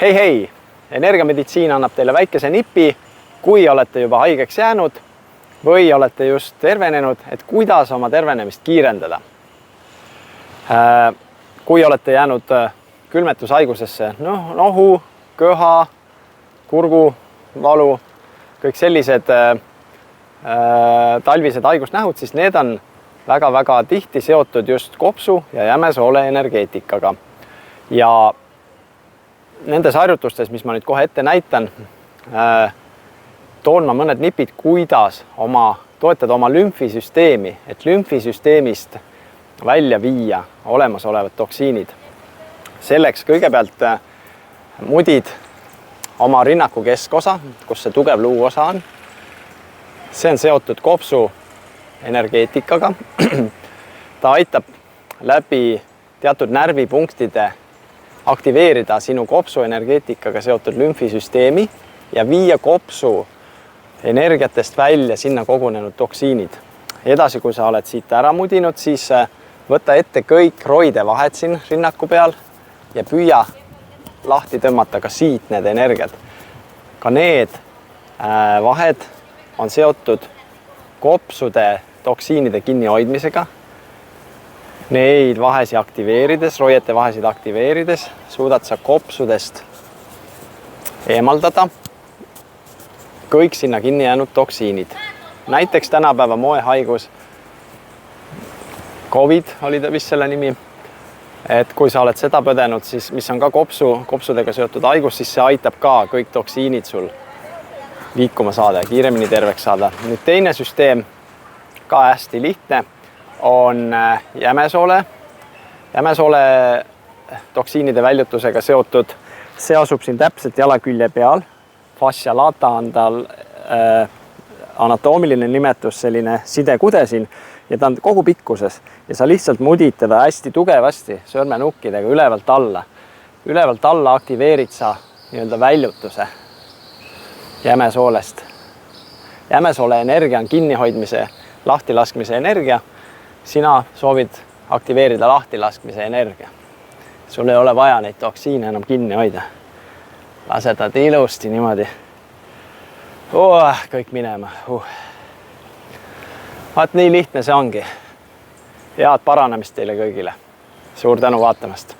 Hei! Energiameditsiin annab teile väikese nipi, kui olete juba haigeks jäänud või olete just tervenenud, et kuidas oma tervenemist kiirendada. Kui olete jäänud külmetushaigusesse, nohu, köha, kurguvalu, kõik sellised talvised haigusnähud, siis need on väga-väga tihti seotud just kopsu ja jämesoole energeetikaga. Ja nendes harjutustes, mis ma nüüd kohe ette näitan, toon ma mõned nipid, kuidas toetada oma lümfisüsteemi, et lümfisüsteemist välja viia olemasolevad toksiinid. Selleks kõigepealt mudid oma rinnaku keskosa, kus see tugev luuosa on. See on seotud kopsu energeetikaga. Ta aitab läbi teatud närvipunktide aktiveerida sinu kopsu energeetikaga seotud lümfisüsteemi ja viia kopsu energiatest välja sinna kogunenud toksiinid. Edasi, kui sa oled siit ära mudinud, siis võta ette kõik roidevahed siin rinnaku peal ja püüa lahti tõmmata ka siit need energiad. Ka need vahed on seotud kopsude toksiinide kinnihoidmisega. Neid vahesi aktiveerides, roiete vahesid aktiveerides, suudad sa kopsudest eemaldada kõik sinna kinni jäänud toksiinid. Näiteks tänapäeva moehaigus, COVID oli ta vist selle nimi, et kui sa oled seda põdenud, siis mis on ka kopsudega seotud haigus, siis see aitab ka kõik toksiinid sul liikuma saada ja kiiremini terveks saada. Nüüd teine süsteem, ka hästi lihtne, on jämesoole. Jämesoole toksiinide väljutusega seotud. See asub siin täpselt jalakülje peal. Fascia lata on tal anatoomiline nimetus, selline sidekude siin. Ja ta on kogu pikkuses ja sa lihtsalt mudid teda hästi tugevasti sõrmenukkidega ülevalt alla. Ülevalt alla aktiveerid sa nii-öelda väljutuse jämesoolest. Jämesoole energia on kinnihoidmise, lahtilaskmise energia. Sina soovid aktiveerida lahtilaskmise energia. Sul ei ole vaja neid toksiine enam kinni hoida. Lasetad ilusti niimoodi. Kõik minema. Vaat nii lihtne see ongi. Head paranemist teile kõigile. Suur tänu vaatamast.